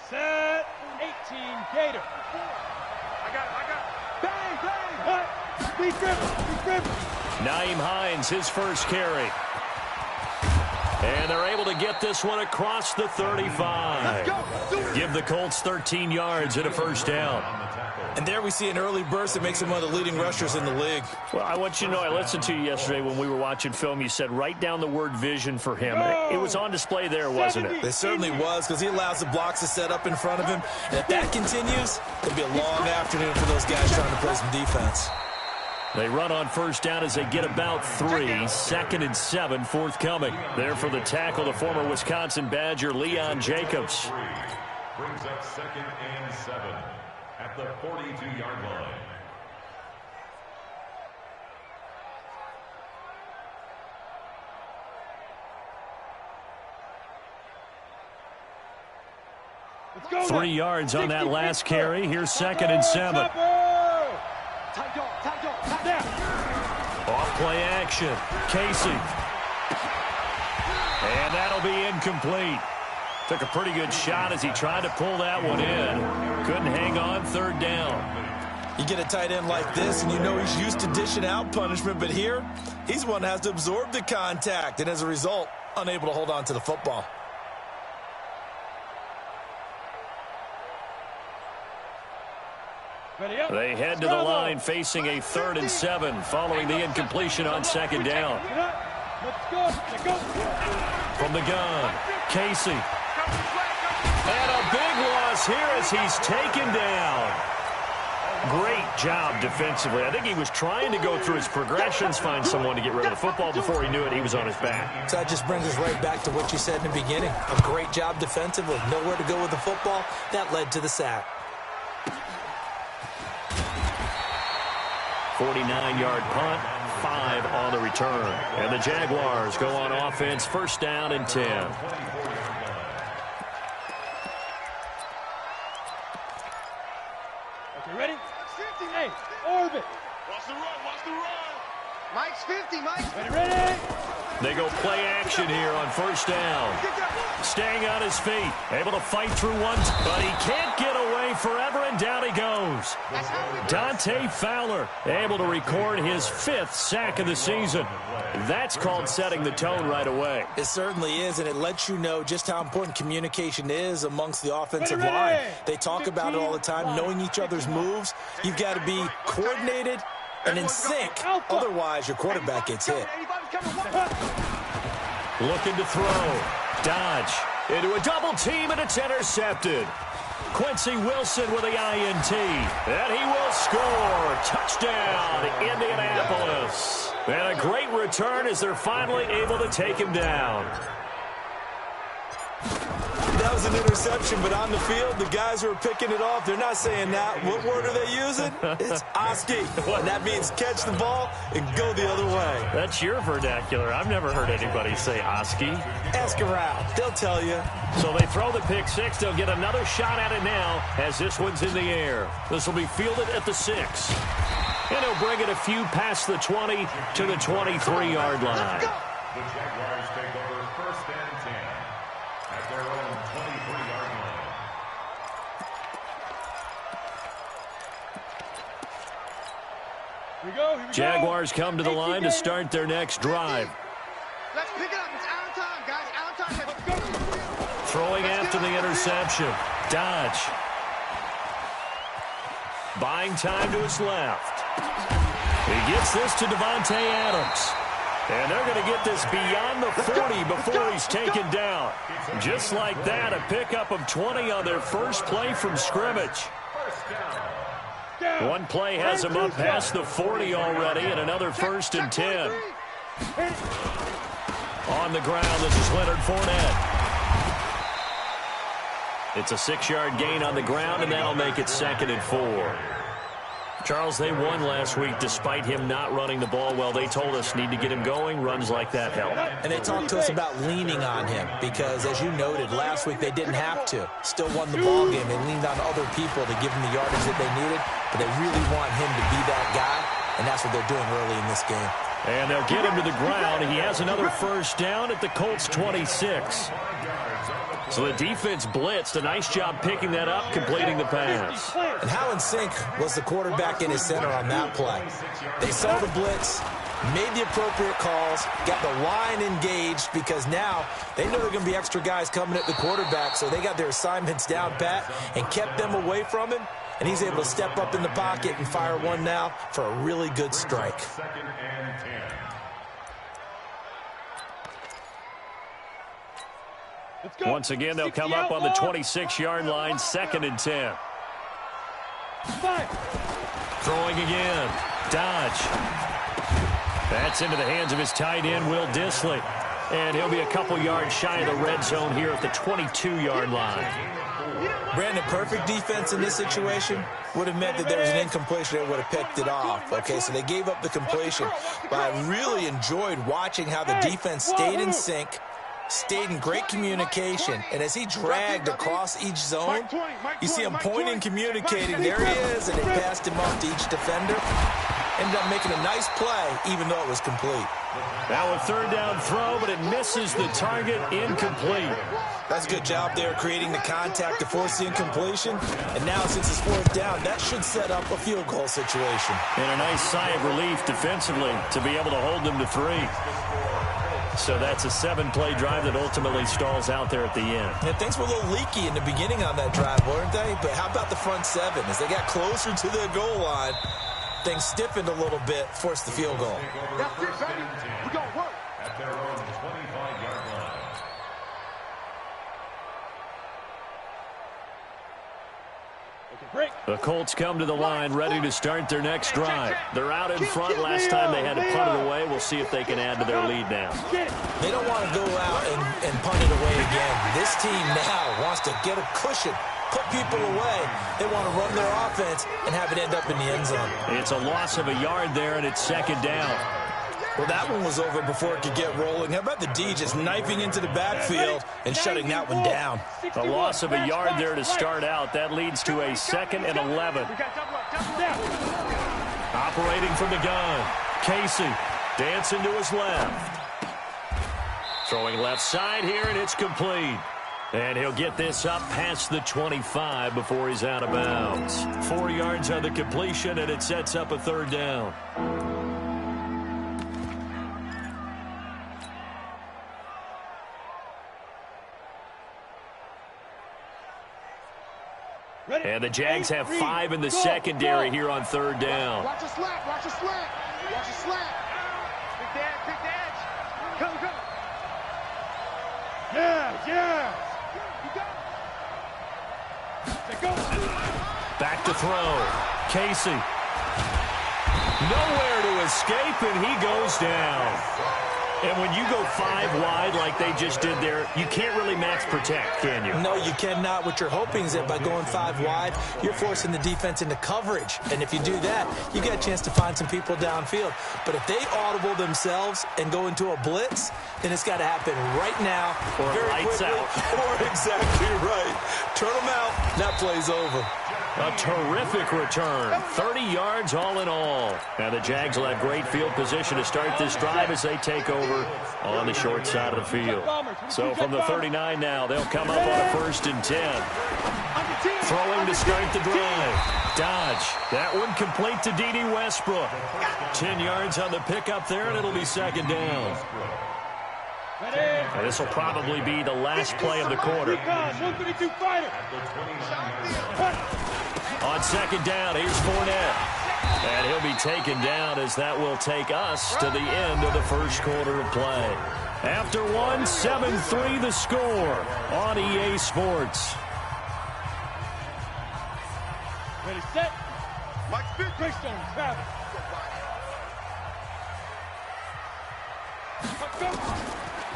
Set. 18 Gator. I got it. Bang, bang. Speed grip. Nyheim Hines, his first carry. And they're able to get this one across the 35. Give the Colts 13 yards and a first down. And there we see an early burst that makes him one of the leading rushers in the league. Well, I want you to know, I listened to you yesterday when we were watching film. You said write down the word vision for him. It was on display there, wasn't it? It certainly was, because he allows the blocks to set up in front of him. And if that continues, it'll be a long afternoon for those guys trying to play some defense. They run on first down as they get about 3. 2nd and 7 forthcoming. There for the tackle, the former Wisconsin Badger, Leon Jacobs. Brings up 2nd and 7 at the 42-yard line. Let's go. 3 yards on that last carry. Here's 2nd and 7. Off play action. Casey. And that'll be incomplete. Took a pretty good shot as he tried to pull that one in. Couldn't hang on, 3rd down. You get a tight end like this, and you know he's used to dishing out punishment, but here, he's one that has to absorb the contact, and as a result, unable to hold on to the football. They head to the line facing a 3rd and 7 following the incompletion on 2nd down. From the gun, Casey. And a big loss here as he's taken down. Great job defensively. I think he was trying to go through his progressions, find someone to get rid of the football. Before he knew it, he was on his back. So that just brings us right back to what you said in the beginning. A great job defensively. Nowhere to go with the football. That led to the sack. 49-yard punt, 5 on the return. And the Jaguars go on offense, 1st down and 10. Okay, ready? Hey, orbit. Watch the run. Mike's 50, Mike. Ready? They go play action here on 1st down. Staying on his feet, able to fight through one, but he can't get away forever, and down he goes. Dante Fowler able to record his 5th sack of the season. That's called setting the tone right away. It certainly is, and it lets you know just how important communication is amongst the offensive line. They talk about it all the time, knowing each other's moves. You've got to be coordinated and in sync. Otherwise, your quarterback gets hit. Looking to throw. Dodge into a double team, and it's intercepted. Quincy Wilson with the INT. And he will score. Touchdown, Indianapolis. And a great return as they're finally able to take him down. That was an interception, but on the field, the guys who are picking it off, they're not saying that. What word are they using? It's Oski. And that means catch the ball and go the other way. That's your vernacular. I've never heard anybody say Oski. Ask around. They'll tell you. So they throw the pick 6. They'll get another shot at it now as this one's in the air. This will be fielded at the 6. And he'll bring it a few past the 20 to the 23-yard line. The Jaguars take over 1st and 10 at their own 23-yard line. Here we go. Jaguars come to the line to start their next drive. Let's pick it up. It's out of time, guys. Out of time. Let's go. Throwing after the interception. Dodge. Buying time to his left. He gets this to Devontae Adams. And they're going to get this beyond the 40 before he's taken down. Just like that, a pickup of 20 on their first play from scrimmage. One play has him up past the 40 already, and another 1st and 10. On the ground, this is Leonard Fournette. It's a 6-yard gain on the ground, and that'll make it 2nd and 4. Charles, they won last week despite him not running the ball well. They told us need to get him going. Runs like that help. And they talked to us about leaning on him because, as you noted, last week they didn't have to. Still won the ball game. They leaned on other people to give them the yardage that they needed, but they really want him to be that guy, and that's what they're doing early in this game. And they'll get him to the ground. He has another 1st down at the Colts 26. So the defense blitzed. A nice job picking that up, completing the pass. And how in sync was the quarterback in his center on that play? They saw the blitz, made the appropriate calls, got the line engaged because now they know there are going to be extra guys coming at the quarterback, so they got their assignments down pat and kept them away from him, and he's able to step up in the pocket and fire one now for a really good strike. Second and 10. Once again, they'll come up on the 26-yard line, 2nd and 10. Throwing again. Dodge. That's into the hands of his tight end, Will Dissly. And he'll be a couple yards shy of the red zone here at the 22-yard line. Brandon, perfect defense in this situation would have meant that there was an incompletion that would have picked it off. Okay, so they gave up the completion. But I really enjoyed watching how the defense stayed in sync, stayed in great communication, and as he dragged across each zone, you see him pointing, communicating, there he is, and they passed him off to each defender. Ended up making a nice play, even though it was complete. Now a 3rd down throw, but it misses the target, incomplete. That's a good job there, creating the contact to force the incompletion. And now, since it's 4th down, that should set up a field goal situation. And a nice sigh of relief defensively to be able to hold them to 3. So that's a 7-play drive that ultimately stalls out there at the end. And things were a little leaky in the beginning on that drive, weren't they? But how about the front 7? As they got closer to the goal line, things stiffened a little bit, forced the field goal. That's it, baby. We're going to work. At their own 25-yard line. The Colts come to the line ready to start their next drive. They're out in front. Last time they had to punt it away. We'll see if they can add to their lead now. They don't want to go out and punt it away again. This team now wants to get a cushion, put people away. They want to run their offense and have it end up in the end zone. It's a loss of a yard there, and it's 2nd down. Well, that one was over before it could get rolling. How about the D just knifing into the backfield and shutting that one down? A loss of a yard there to start out. That leads to a 2nd and 11. Operating from the gun. Casey dancing to his left. Throwing left side here, and it's complete. And he'll get this up past the 25 before he's out of bounds. 4 yards on the completion, and it sets up a 3rd down. And the Jags have 5 in the secondary here on 3rd down. Watch your slant, watch your slant, watch your slant. Big edge. Come. Yeah. Back to throw. Casey. Nowhere to escape, and he goes down. And when you go 5 wide like they just did there, you can't really max protect, can you? No, you cannot. What you're hoping is that by going 5 wide, you're forcing the defense into coverage. And if you do that, you got a chance to find some people downfield. But if they audible themselves and go into a blitz, then it's got to happen right now. Or very lights quickly, out. Or exactly right. Turn them out. That play's over. A terrific return. 30 yards all in all. Now the Jags will have great field position to start this drive as they take over on the short side of the field. So from the 39 now, they'll come up on a 1st and 10. Throwing to start the drive. Dodge. That one complete to D.D. Westbrook. 10 yards on the pickup there, and it'll be 2nd down. And this will probably be the last play of the quarter. On 2nd down, here's Fournette. And he'll be taken down as that will take us to the end of the 1st quarter of play. After 1, 7-3 the score on EA Sports. Ready, set. Mike Smith. Greystone, Travis.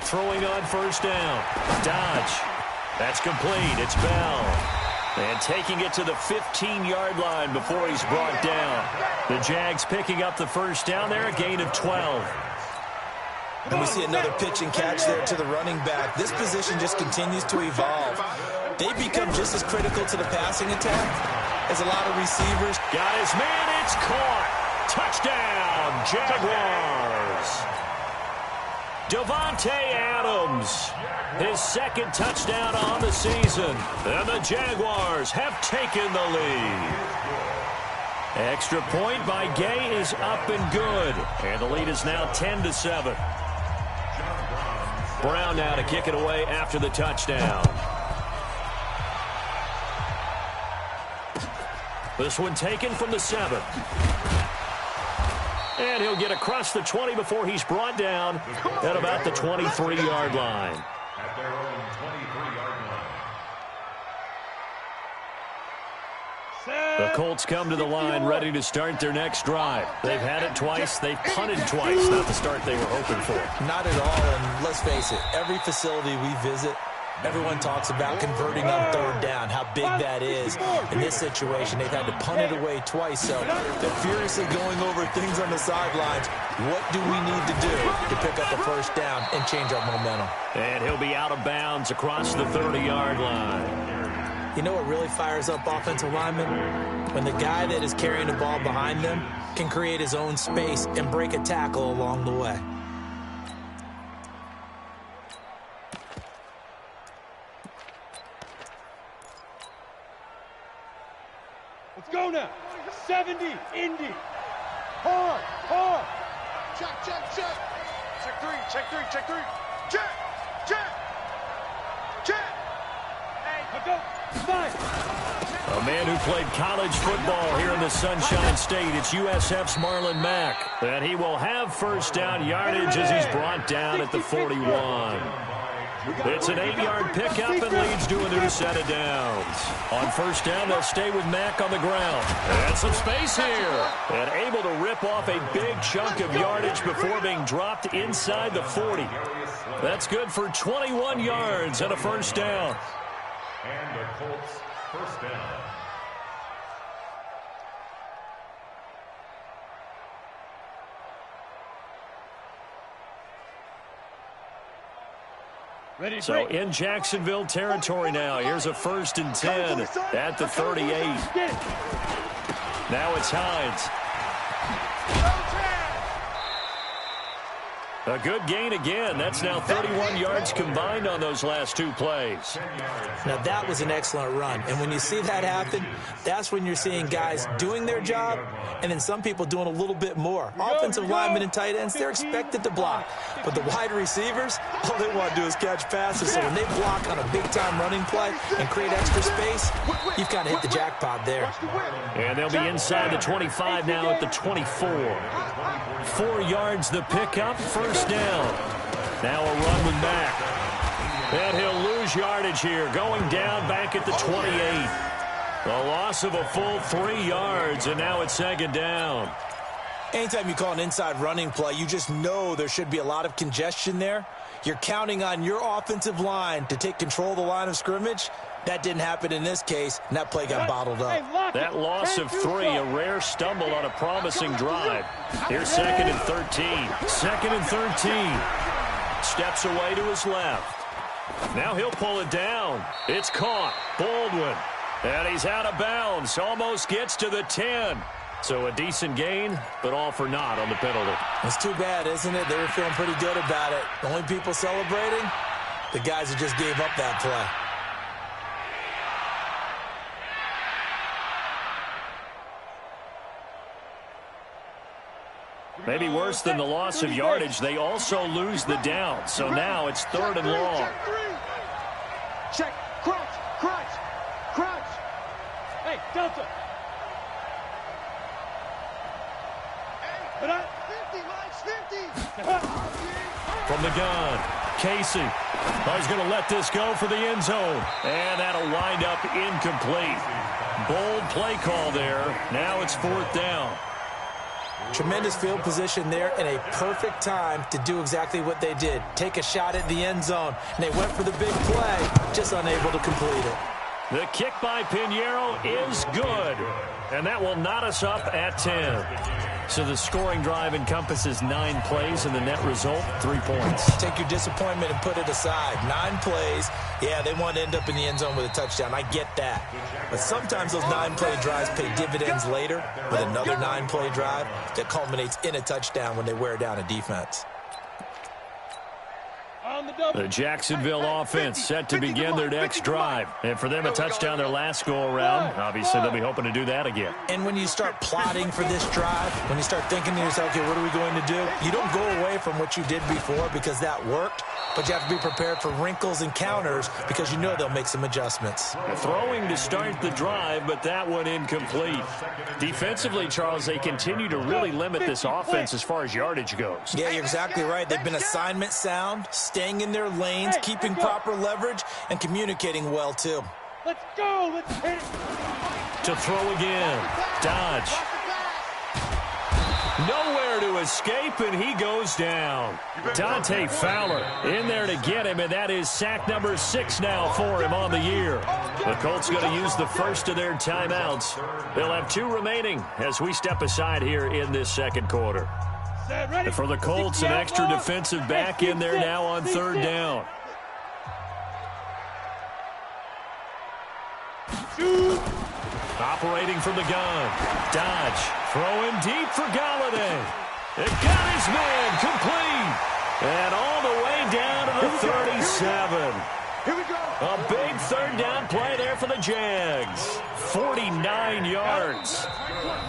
Throwing on 1st down. Dodge. That's complete. It's Bell. And taking it to the 15-yard line before he's brought down. The Jags picking up the 1st down there, a gain of 12. And we see another pitch and catch there to the running back. This position just continues to evolve. They become just as critical to the passing attack as a lot of receivers. Got his man. It's caught. Touchdown, Jaguars. Davante Adams, his second touchdown on the season. And the Jaguars have taken the lead. Extra point by Gay is up and good. And the lead is now 10-7. Brown now to kick it away after the touchdown. This one taken from the 7. And he'll get across the 20 before he's brought down at about the 23-yard line. At their own 23-yard line. The Colts come to the line ready to start their next drive. They've had it twice. They've punted twice. Not the start they were hoping for. Not at all, and let's face it, every facility we visit, everyone talks about converting on third down, how big that is. In this situation, they've had to punt it away twice, so they're furiously going over things on the sidelines. What do we need to do to pick up a first down and change our momentum? And he'll be out of bounds across the 30-yard line. You know what really fires up offensive linemen? When the guy that is carrying the ball behind them can create his own space and break a tackle along the way. Let's go now. 70, Indy. Hard, hard. Check, check, check. Check three, check three, check three. Check, check, check. Hey, let's go. Nice. A man who played college football here in the Sunshine State. It's USF's Marlon Mack. And he will have first down yardage as he's brought down at the 41. It's an 8-yard pickup and leads to a new set of downs. On first down, they'll stay with Mack on the ground. And some space here. And able to rip off a big chunk of yardage before being dropped inside the 40. That's good for 21 yards and a first down. And the Colts first down. So in Jacksonville territory now. Here's a 1st and 10 at the 38. Now it's Hines. A good gain again. That's now 31 yards combined on those last 2 plays. Now, that was an excellent run. And when you see that happen, that's when you're seeing guys doing their job and then some people doing a little bit more. Offensive linemen and tight ends, they're expected to block. But the wide receivers, all they want to do is catch passes. So when they block on a big-time running play and create extra space, you've kind of hit the jackpot there. And they'll be inside the 25 now at the 24. 4 yards the pickup, first down. Now a run with Mack. And he'll lose yardage here, going down back at the 28. A loss of a full 3 yards, and now it's 2nd down. Anytime you call an inside running play, you just know there should be a lot of congestion there. You're counting on your offensive line to take control of the line of scrimmage. That didn't happen in this case, and that play got bottled up. That loss of 3, a rare stumble on a promising drive. Here's 2nd and 13. 2nd and 13. Steps away to his left. Now he'll pull it down. It's caught. Baldwin. And he's out of bounds. Almost gets to the 10. So a decent gain, but all for naught on the penalty. It's too bad, isn't it? They were feeling pretty good about it. The only people celebrating, the guys who just gave up that play. Maybe worse than the loss of yardage, they also lose the down. So now it's 3rd and long. Check, crunch, crunch, crunch. Hey, Delta. 50, Mike's 50. From the gun, Casey. Oh, he's going to let this go for the end zone. And that'll wind up incomplete. Bold play call there. Now it's 4th down. Tremendous field position there and a perfect time to do exactly what they did. Take a shot at the end zone. And they went for the big play, just unable to complete it. The kick by Pinheiro is good. And that will knot us up at 10. So the scoring drive encompasses 9 plays, and the net result, 3 points. Take your disappointment and put it aside. 9 plays. Yeah, they want to end up in the end zone with a touchdown. I get that. But sometimes those 9-play drives pay dividends later with another 9-play drive that culminates in a touchdown when they wear down a defense. The Jacksonville offense set to begin their next drive. And for them, a touchdown their last go-around. Obviously, they'll be hoping to do that again. And when you start plotting for this drive, when you start thinking to yourself, okay, what are we going to do? You don't go away from what you did before because that worked, but you have to be prepared for wrinkles and counters because you know they'll make some adjustments. Throwing to start the drive, but that one incomplete. Defensively, Charles, they continue to really limit this offense as far as yardage goes. Yeah, you're exactly right. They've been assignment sound, staying in their lanes, keeping proper leverage, and communicating well, too. Let's go. Let's hit it. To throw again. Dodge. Nowhere to escape, and he goes down. Dante Fowler in there to get him, and that is sack number 6 now for him on the year. The Colts going to use the first of their timeouts. They'll have 2 remaining as we step aside here in this second quarter. And for the Colts, an extra defensive back in there now on 3rd down. Operating from the gun. Dodge. Throwing deep for Galladay. It got his man complete. And all the way down to the 37. Here we go. A big 3rd down play there for the Jags. 49 yards.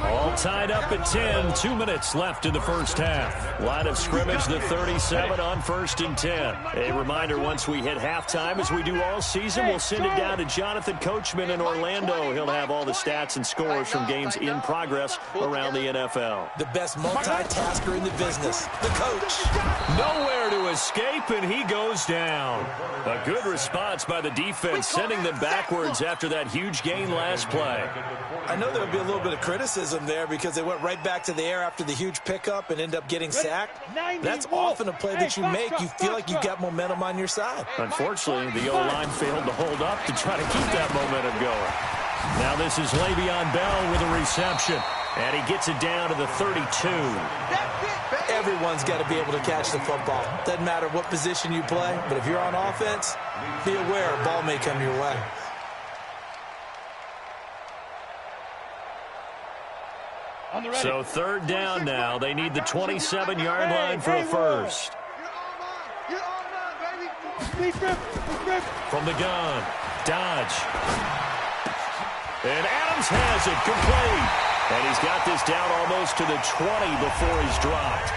All tied up at 10. 2 minutes left in the first half. Line of scrimmage, the 37 on 1st and 10. A reminder, once we hit halftime, as we do all season, we'll send it down to Jonathan Coachman in Orlando. He'll have all the stats and scores from games in progress around the NFL. The best multitasker in the business, the coach. Nowhere to escape, and he goes down. A good response by the defense, sending them backwards after that huge gain last play. I know there'll be a little bit of criticism there because they went right back to the air after the huge pickup and end up getting sacked. That's often a play that you make. You feel like you've got momentum on your side. Unfortunately, the O-line failed to hold up to try to keep that momentum going. Now this is Le'Veon Bell with a reception, and he gets it down to the 32. Everyone's got to be able to catch the football. Doesn't matter what position you play, but if you're on offense, be aware a ball may come your way. So 3rd down now. They need the 27-yard line for a first. From the gun. Dodge. And Adams has it complete. And he's got this down almost to the 20 before he's dropped.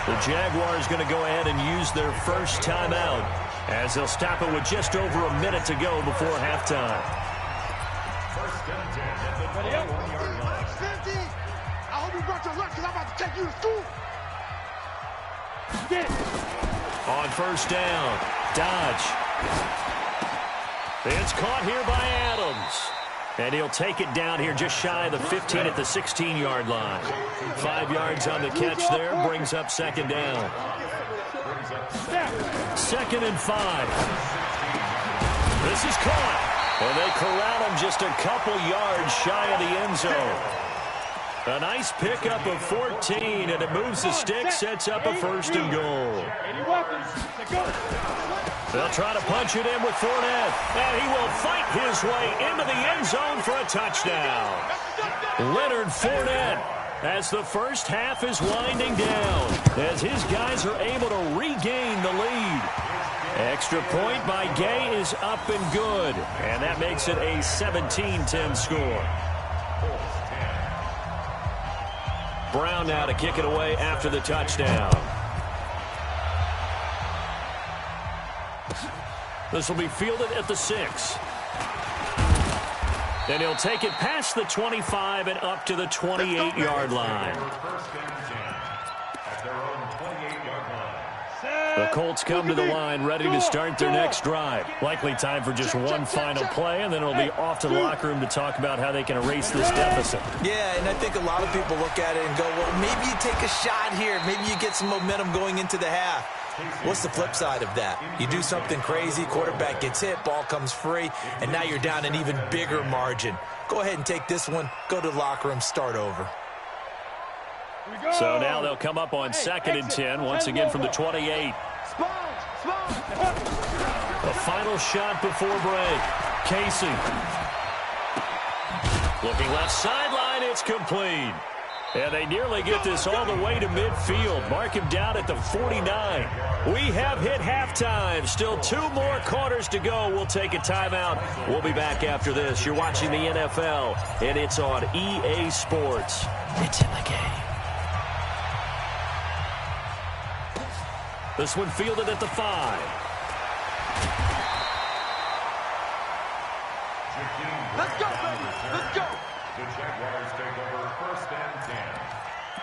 The Jaguars going to go ahead and use their first timeout as they'll stop it with just over a minute to go before halftime. First and 10 at the 21-yard line. I hope you brought your lunch because I'm about to take you to school. On 1st down, Dodge. It's caught here by Adams. And he'll take it down here just shy of the 15 at the 16-yard line. 5 yards on the catch there, brings up 2nd down. 2nd and 5. This is caught. And they corral him just a couple yards shy of the end zone. A nice pickup of 14, and it moves the stick, sets up a 1st and goal. They'll try to punch it in with Fournette, and he will fight his way into the end zone for a touchdown. Leonard Fournette, as the first half is winding down, as his guys are able to regain the lead. Extra point by Gay is up and good, and that makes it a 17-10 score. Brown now to kick it away after the touchdown. This will be fielded at the 6. And he'll take it past the 25 and up to the 28-yard line. The Colts come to the line ready to start their next drive. Likely time for just one final play, and then it'll be off to the locker room to talk about how they can erase this deficit. Yeah, and I think a lot of people look at it and go, well, maybe you take a shot here. Maybe you get some momentum going into the half. What's the flip side of that? You do something crazy, quarterback gets hit, ball comes free, and now you're down an even bigger margin. Go ahead and take this one, go to the locker room, start over. So now they'll come up on 2nd and 10, once again from the 28. A final shot before break. Casey. Looking left sideline, it's complete. And they nearly get this all the way to midfield. Mark him down at the 49. We have hit halftime. Still 2 more quarters to go. We'll take a timeout. We'll be back after this. You're watching the NFL, and it's on EA Sports. It's in the game. This one fielded at the 5. Let's go, baby. Let's go. The Jaguars take over 1st and 10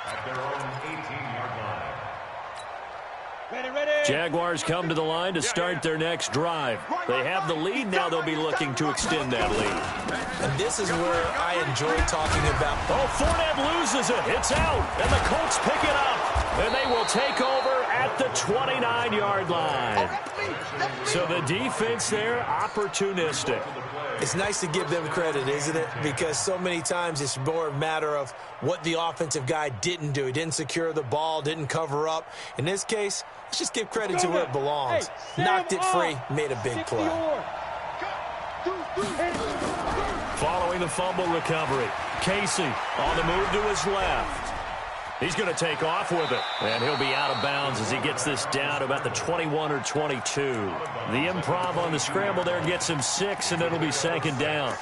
at their own 18-yard line. Ready. Jaguars come to the line to start their next drive. They have the lead. Now they'll be looking to extend that lead. And this is where I enjoy talking about. Oh, Fournette loses it. It's out. And the Colts pick it up. And they will take over at the 29-yard line. So the defense there, opportunistic. It's nice to give them credit, isn't it? Because so many times it's more a matter of what the offensive guy didn't do. He didn't secure the ball, didn't cover up. In this case, let's just give credit to where it belongs. Knocked it free, made a big play. Following the fumble recovery, Casey on the move to his left. He's going to take off with it, and he'll be out of bounds as he gets this down to about the 21 or 22. The improv on the scramble there gets him 6, and it'll be 2nd down.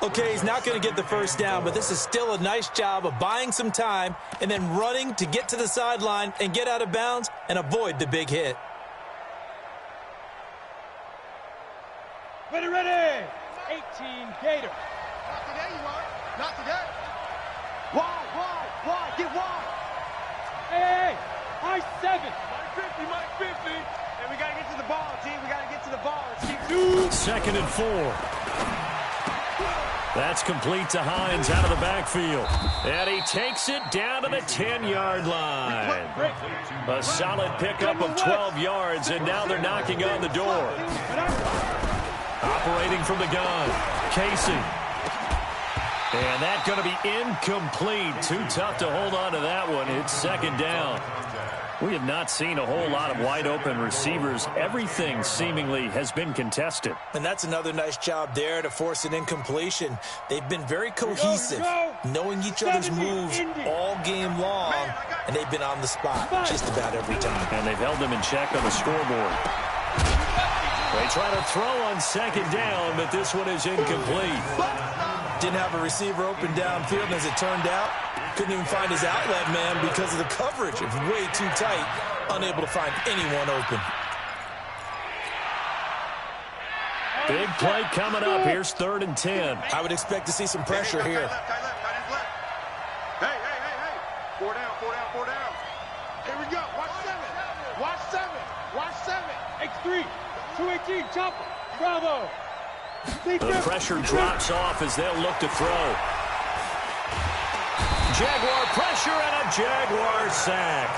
Okay, he's not going to get the first down, but this is still a nice job of buying some time and then running to get to the sideline and get out of bounds and avoid the big hit. Ready. 18 Gator. Not today, you are. Not today. Wide. Get wide. Hey. High 7. Mike 50. And we got to get to the ball, team. We got to get to the ball. Let's keep 2nd and 4. That's complete to Hines out of the backfield. And he takes it down to the 10-yard line. A solid pickup of 12 yards, and now they're knocking on the door. Operating from the gun, Casey. And that's going to be incomplete. Too tough to hold on to that one. It's 2nd down. We have not seen a whole lot of wide-open receivers. Everything seemingly has been contested. And that's another nice job there to force an incompletion. They've been very cohesive, knowing each other's moves all game long, and they've been on the spot just about every time. And they've held them in check on the scoreboard. They try to throw on 2nd down, but this one is incomplete. Didn't have a receiver open downfield, and as it turned out, couldn't even find his outlet man because of the coverage. It was way too tight, unable to find anyone open. Big play coming up. Here's 3rd and 10. I would expect to see some pressure here. Hey. 4 down. Here we go. Watch 7. X3. 218. Chopper. Bravo. The pressure drops off as they'll look to throw. Jaguar pressure and a Jaguar sack.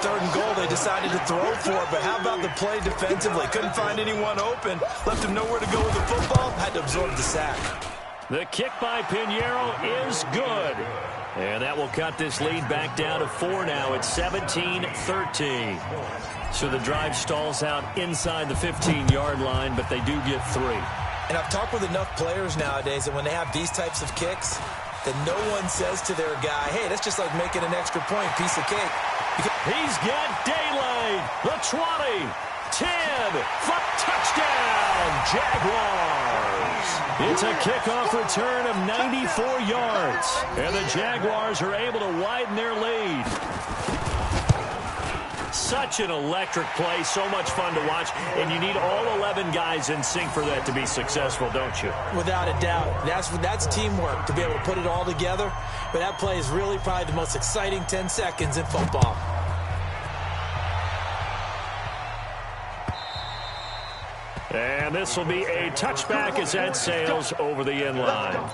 3rd and goal they decided to throw for, but how about the play defensively? Couldn't find anyone open. Left him nowhere to go with the football. Had to absorb the sack. The kick by Pinheiro is good. And that will cut this lead back down to 4 now. It's 17-13. So the drive stalls out inside the 15-yard line, but they do get 3. And I've talked with enough players nowadays that when they have these types of kicks, that no one says to their guy, hey, that's just like making an extra point, piece of cake. He's got daylight. The 20, 10, touchdown, Jaguars. It's a kickoff return of 94 yards. And the Jaguars are able to widen their lead. Such an electric play, so much fun to watch, and you need all 11 guys in sync for that to be successful, don't you? Without a doubt. That's teamwork, to be able to put it all together. But that play is really probably the most exciting 10 seconds in football. And this will be a touchback as that sails over the end line.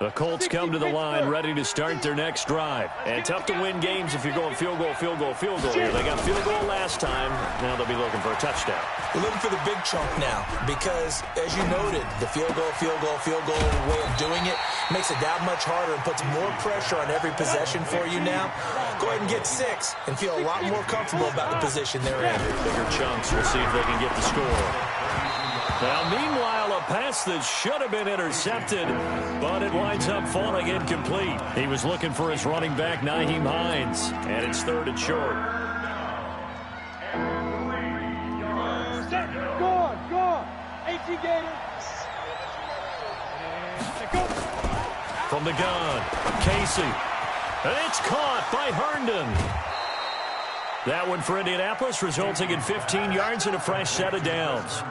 The Colts come to the line ready to start their next drive. And tough to win games if you're going field goal, field goal, field goal here. They got field goal last time. Now they'll be looking for a touchdown. We're looking for the big chunk now because, as you noted, the field goal way of doing it makes it that much harder and puts more pressure on every possession for you now. Go ahead and get 6 and feel a lot more comfortable about the position they're in. Bigger chunks. We'll see if they can get the score. Now, meanwhile, a pass that should have been intercepted, but it winds up falling incomplete. He was looking for his running back, Nyheim Hines, and it's 3rd and short. Go on. 18 Gators. From the gun, Casey. And it's caught by Herndon. That one for Indianapolis, resulting in 15 yards and a fresh set of downs.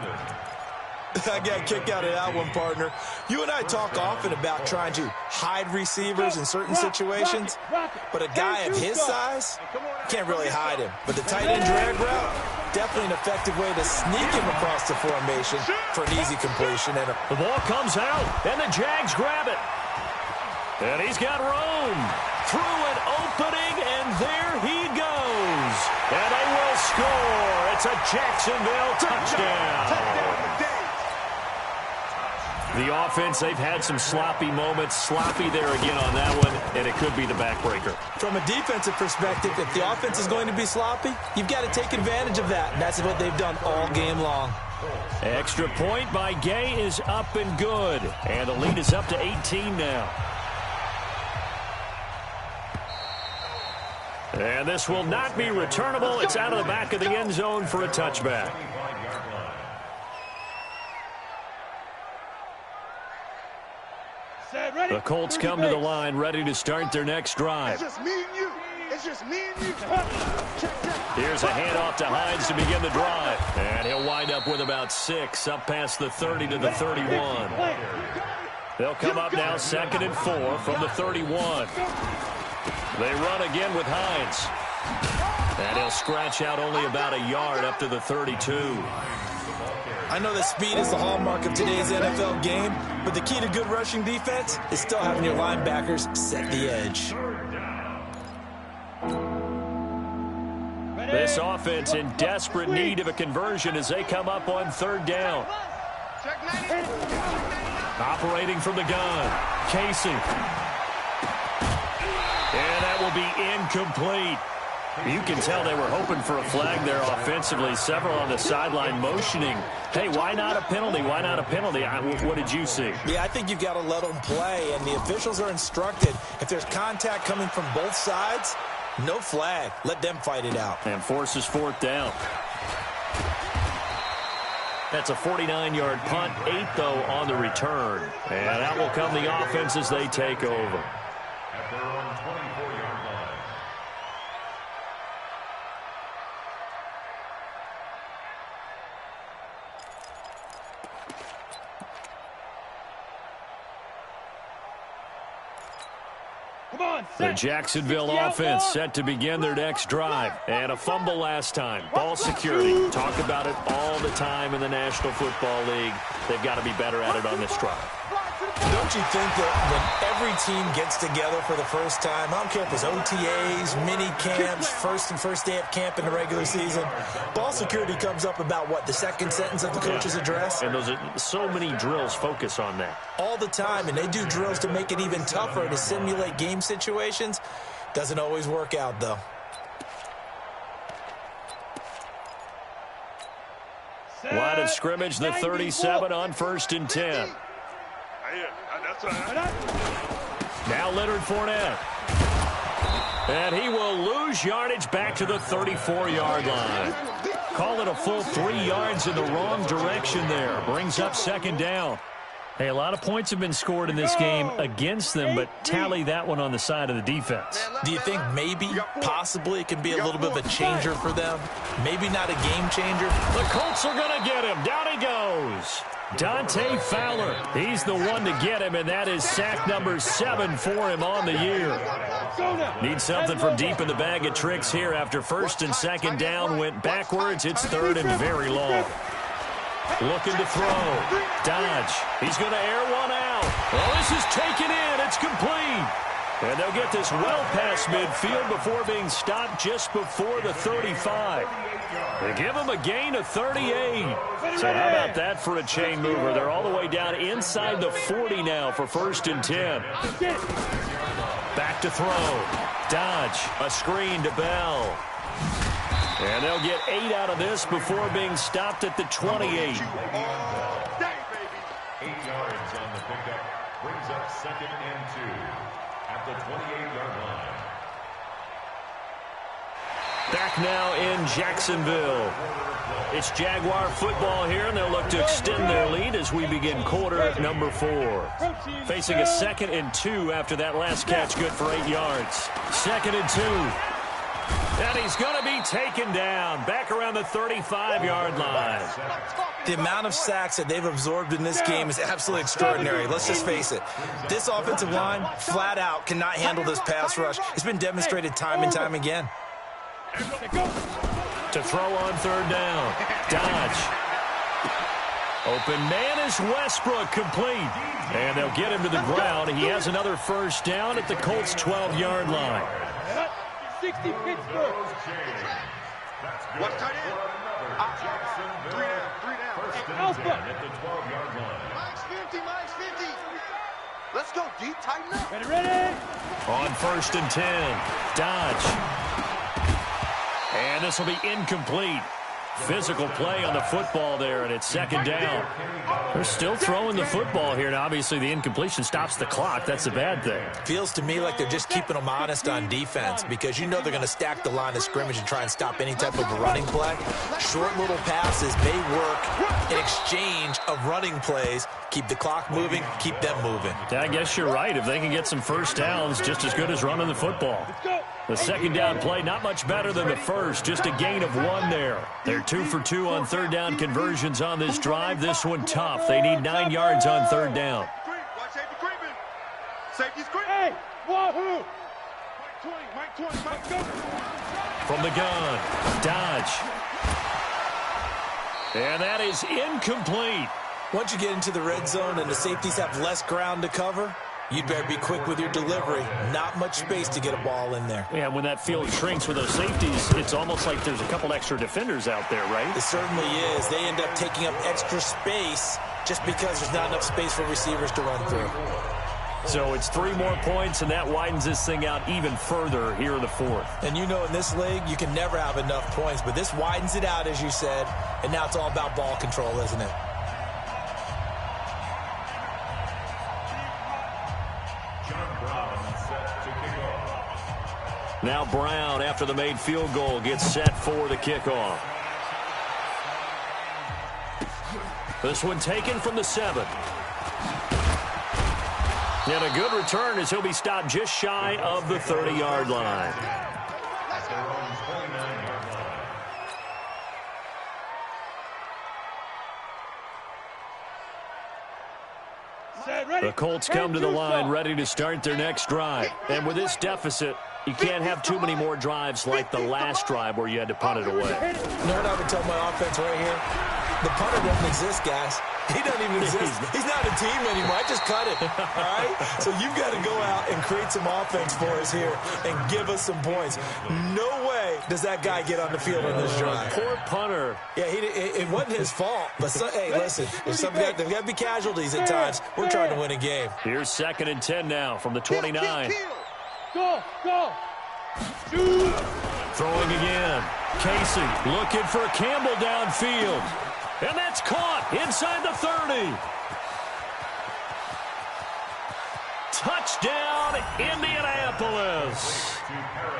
I got a kick out of that one, partner. You and I talk often about trying to hide receivers in certain situations, but a guy of his size can't really hide him. But the tight end drag route, definitely an effective way to sneak him across the formation for an easy completion. And the ball comes out, and the Jags grab it. And he's got room through an opening, and there he goes. And they will score. It's a Jacksonville touchdown. The offense, they've had some sloppy moments. Sloppy there again on that one, and it could be the backbreaker. From a defensive perspective, if the offense is going to be sloppy, you've got to take advantage of that, and that's what they've done all game long. Extra point by Gay is up and good, and the lead is up to 18 now. And this will not be returnable. It's out of the back of the end zone for a touchback. The Colts come to the line ready to start their next drive. It's just me and you. Here's a handoff to Hines to begin the drive. And he'll wind up with about 6 up past the 30 to the 31. They'll come up now 2nd and 4 from the 31. They run again with Hines. And he'll scratch out only about a yard up to the 32. I know that speed is the hallmark of today's NFL game, but the key to good rushing defense is still having your linebackers set the edge. This offense in desperate need of a conversion as they come up on 3rd down. Operating from the gun, Casey. And that will be incomplete. You can tell they were hoping for a flag there offensively. Several on the sideline motioning. Hey, why not a penalty? Why not a penalty? What did you see? Yeah, I think you've got to let them play, and the officials are instructed. If there's contact coming from both sides, no flag. Let them fight it out. And forces 4th down. That's a 49-yard punt, 8, though, on the return. And that will come the offense as they take over. At their own 24-yard line. The Jacksonville offense set to begin their next drive. And a fumble last time. Ball security. Talk about it all the time in the National Football League. They've got to be better at it on this drive. Don't you think that when every team gets together for the first time, I don't care if it's OTAs, mini camps, first day of camp in the regular season, ball security comes up about, what, the second sentence of the coach's address? And those are so many drills focus on that. All the time, and they do drills to make it even tougher to simulate game situations. Doesn't always work out, though. Line of scrimmage, the 37 on 1st and 10. Now Leonard Fournette. And he will lose yardage back to the 34-yard line. Call it a full 3 yards in the wrong direction there. Brings up 2nd down. Hey, a lot of points have been scored in this game against them, but tally that one on the side of the defense. Do you think maybe, possibly, it can be a little bit of a changer for them? Maybe not a game changer? The Colts are going to get him. Down he goes. Dante Fowler. He's the one to get him, and that is sack number 7 for him on the year. Need something from deep in the bag of tricks here after 1st and 2nd down. Went backwards. It's 3rd and very long. Looking to throw. Dodge. He's going to air one out. Well, this is taken in. complete. And they'll get this well past midfield before being stopped just before the 35. They give them a gain of 38. So how about that for a chain mover? They're all the way down inside the 40 now for 1st and 10. Back to throw. Dodge. A screen to Bell. And they'll get 8 out of this before being stopped at the 28. 8 yards on the pickup. Brings up 2nd and 2 at the 28-yard line. Back now in Jacksonville. It's Jaguar football here, and they'll look to extend their lead as we begin quarter number 4. Facing a 2nd and 2 after that last catch, good for 8 yards. 2nd and 2. And he's going to be taken down back around the 35-yard line. The amount of sacks that they've absorbed in this game is absolutely extraordinary. Let's just face it. This offensive line, flat out, cannot handle this pass rush. It's been demonstrated time and time again. To throw on 3rd down. Dodge. Open man is Westbrook, complete. And they'll get him to the ground. He has another 1st down at the Colts' 12-yard line. 60 Pittsburgh. What's tight end? 3 down. Alpha. At the 12-yard line. Max 50. Let's go deep, tighten up. Ready. On 1st and 10. Dodge. And this will be incomplete. Physical play on the football there, and it's 2nd down. They're still throwing the football here, and obviously the incompletion stops the clock. That's a bad thing. Feels to me like they're just keeping them honest on defense because you know they're going to stack the line of scrimmage and try and stop any type of a running play. Short little passes may work in exchange of running plays. Keep the clock moving, keep them moving. I guess you're right. If they can get some 1st downs, just as good as running the football. The 2nd down play, not much better than the 1st, just a gain of 1 there. They're 2 for 2 on 3rd down conversions on this drive. This one tough. They need 9 yards on 3rd down. Safety's quick. Hey, wahoo! Mike 20, go. From the gun, Dodge. And that is incomplete. Once you get into the red zone and the safeties have less ground to cover, you'd better be quick with your delivery. Not much space to get a ball in there. Yeah, when that field shrinks with those safeties, it's almost like there's a couple extra defenders out there, right? It certainly is. They end up taking up extra space just because there's not enough space for receivers to run through. So it's 3 more points, and that widens this thing out even further here in the 4th. And you know in this league, you can never have enough points, but this widens it out, as you said, and now it's all about ball control, isn't it? Now Brown, after the made field goal, gets set for the kickoff. This one taken from the 7. And a good return as he'll be stopped just shy of the 30-yard line. The Colts come to the line ready to start their next drive. And with this deficit, you can't have too many more drives like the last drive where you had to punt it away. You know what I would tell my offense right here? The punter doesn't exist, guys. He doesn't even exist. He's not a team anymore. I just cut it, all right? So you've got to go out and create some offense for us here and give us some points. No way does that guy get on the field in this drive. Poor punter. Yeah, it wasn't his fault. But, hey, listen, there's got to be casualties at times. We're trying to win a game. Here's 2nd and 10 now from the 29. Go. Throwing again. Casey looking for Campbell downfield. And that's caught inside the 30. Touchdown, Indianapolis.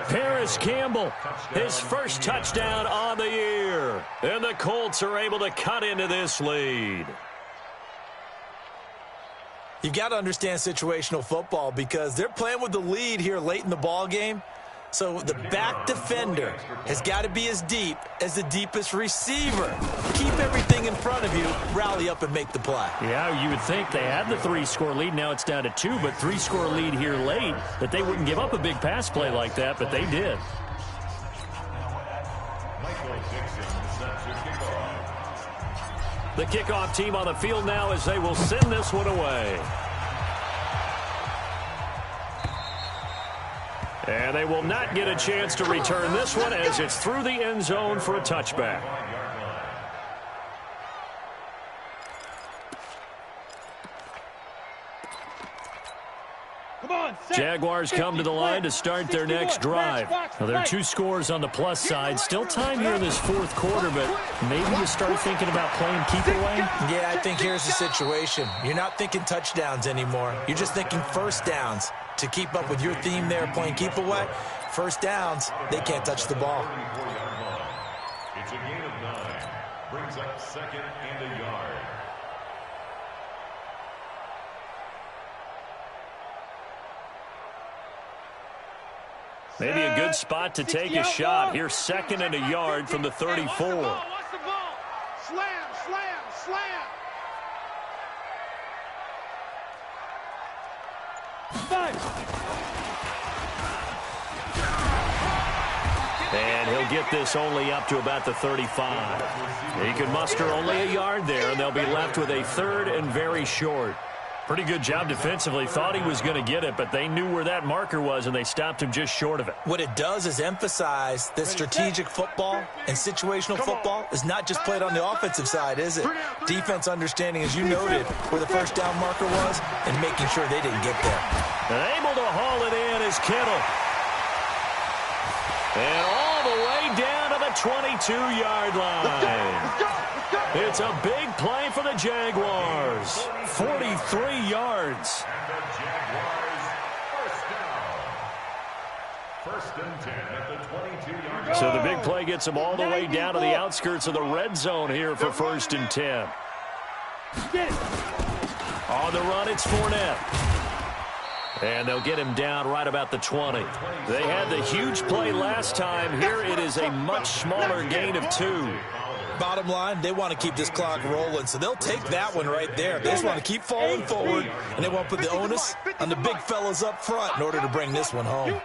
Paris Campbell, his first touchdown on the year. And the Colts are able to cut into this lead. You've got to understand situational football because they're playing with the lead here late in the ball game. So the back defender has got to be as deep as the deepest receiver. Keep everything in front of you, rally up and make the play. Yeah, you would think they had the 3-score lead. Now it's down to 2, but 3-score lead here late, that they wouldn't give up a big pass play like that, but they did. The kickoff team on the field now as they will send this one away. And they will not get a chance to return this one as it's through the end zone for a touchback. Jaguars come to the line to start their next drive. Now, there are 2 scores on the plus side. Still time here in this fourth quarter, but maybe you start thinking about playing keep away? Yeah, I think here's the situation. You're not thinking touchdowns anymore. You're just thinking first downs. To keep up with your theme there, playing keep away, first downs, they can't touch the ball. It's a gain of 9. Brings up 2nd and a yard. Maybe a good spot to take a shot. Here's 2nd and a yard from the 34. Watch the ball. Slam, slam, slam. 5. And he'll get this only up to about the 35. He can muster only a yard there, and they'll be left with a 3rd and very short. Pretty good job defensively. Thought he was going to get it, but they knew where that marker was, and they stopped him just short of it. What it does is emphasize that strategic football and situational football is not just played on the offensive side, is it? Defense understanding, as you noted, where the first down marker was and making sure they didn't get there. And able to haul it in is Kittle. And all the way down to the 22-yard line. It's a big play for the Jaguars. 43 yards. And the Jaguars first down. First and 10 at the 22-yard line. So the big play gets them all the way down to the outskirts of the red zone here for 1st and 10. On the run, it's Fournette. And they'll get him down right about the 20. They had the huge play last time. Here it is a much smaller gain of 2. Bottom line, they want to keep this clock rolling, so they'll take that one right there. They just want to keep falling forward, and they want to put the onus on the big fellas up front in order to bring this one home.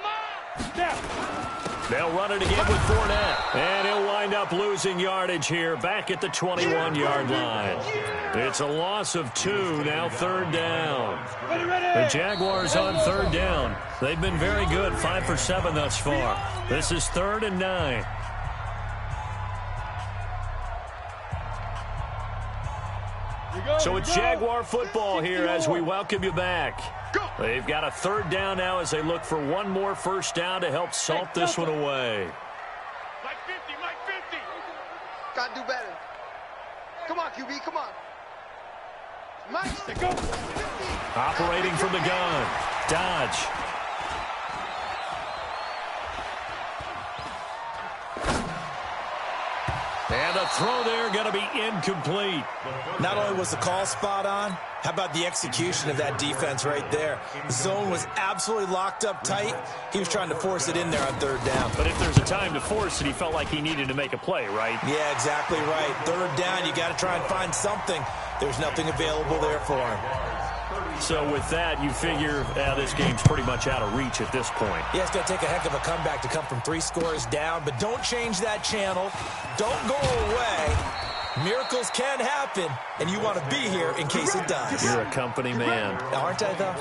They'll run it again with Fournette. And he'll wind up losing yardage here back at the 21-yard line. It's a loss of 2, now 3rd down. The Jaguars on 3rd down. They've been very good, 5 for 7 thus far. This is 3rd and 9. So it's Jaguar football here as we welcome you back. They've got a 3rd down now as they look for one more first down to help salt this one away. Mike 50, Mike 50. Gotta do better. Come on, QB, come on. Mike, go. Operating from the gun. Dodge. And the throw there going to be incomplete. Not only was the call spot on, how about the execution of that defense right there? The zone was absolutely locked up tight. He was trying to force it in there on 3rd down. But if there's a time to force it, he felt like he needed to make a play, right? Yeah, exactly right. 3rd down, you got to try and find something. There's nothing available there for him. So with that, you figure this game's pretty much out of reach at this point. Yeah, it's going to take a heck of a comeback to come from 3 scores down, but don't change that channel. Don't go away. Miracles can happen, and you want to be here in case it does. You're a company man. Aren't I, though?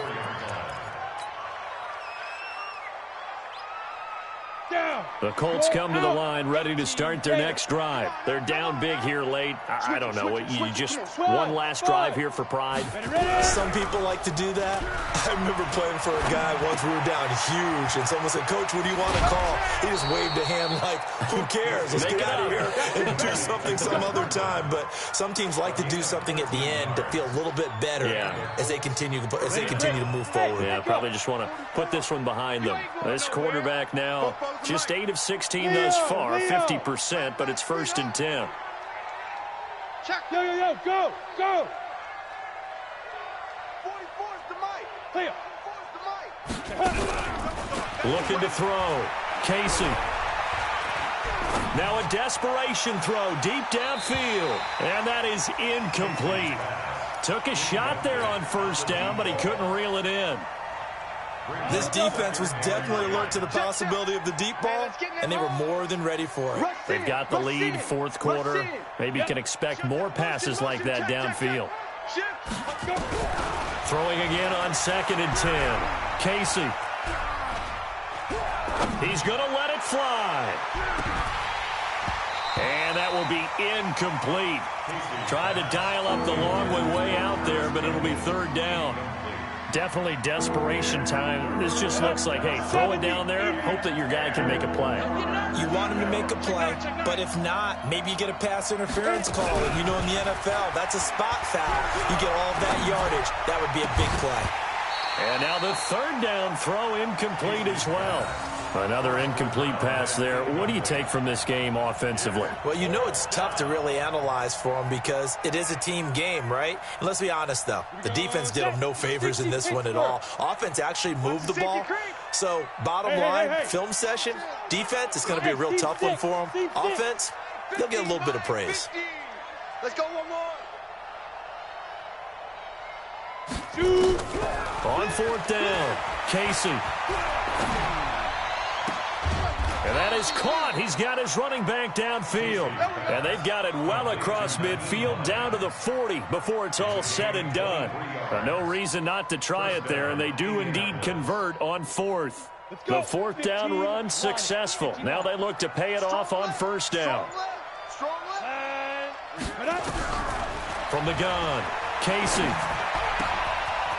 The Colts come to the line ready to start their next drive. They're down big here late. I don't know. You just one last drive here for pride? Some people like to do that. I remember playing for a guy once we were down huge, and someone said, "Coach, what do you want to call?" He just waved a hand like, who cares? Let's get out of here and do something some other time. But some teams like to do something at the end to feel a little bit better as they continue to move forward. Yeah, probably just want to put this one behind them. This quarterback now just 8 of 16 thus far, 50%, but it's 1st and 10. Check, yo, go, go. 44's the mic. Clear. 44's the mic. Looking to throw. Casey. Now a desperation throw deep downfield, and that is incomplete. Took a shot there on 1st down, but he couldn't reel it in. This defense was definitely alert to the possibility of the deep ball, and they were more than ready for it. They've got the lead, 4th quarter. Maybe you can expect more passes like that downfield. Throwing again on 2nd and 10. Casey. He's going to let it fly. And that will be incomplete. Tried to dial up the long way out there, but it'll be third down. Definitely desperation time. This just looks like, hey, throw it down there, hope that your guy can make a play. You want him to make a play, but if not, maybe you get a pass interference call. And you know in the NFL, that's a spot foul. You get all of that yardage. That would be a big play. And now the third down throw incomplete as well. Another incomplete pass there. What do you take from this game offensively? Well, you know it's tough to really analyze for them because it is a team game, right? And let's be honest, though. The defense did them no favors in this one at all. Offense actually moved the ball. So, bottom line, film session, defense is going to be a real tough one for them. Offense, they'll get a little bit of praise. Let's go one more. On fourth down, Casey. And that is caught. He's got his running back downfield. And they've got it well across midfield down to the 40 before it's all said and done. No reason not to try it there, and they do indeed convert on fourth. The fourth down run successful. Now they look to pay it off on first down. From the gun, Casey.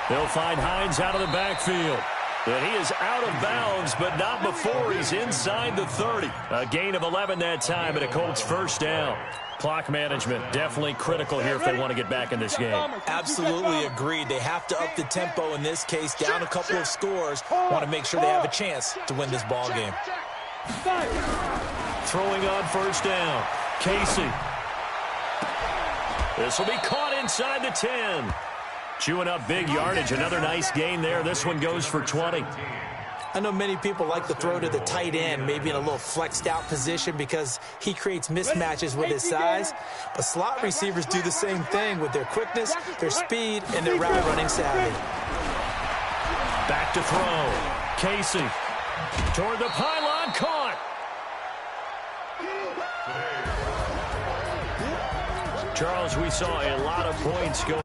They'll find Hines out of the backfield. And he is out of bounds, but not before he's inside the 30. A gain of 11 that time, and a Colts first down. Clock management definitely critical here if they want to get back in this game. Absolutely agreed. They have to up the tempo in this case, down a couple of scores. Want to make sure they have a chance to win this ball game. Throwing on first down, Casey. This will be caught inside the 10. Chewing up big yardage. Another nice gain there. This one goes for 20. I know many people like to throw to the tight end, maybe in a little flexed out position because he creates mismatches with his size. But slot receivers do the same thing with their quickness, their speed, and their route running savvy. Back to throw. Casey toward the pylon, caught. Charles, we saw a lot of points go.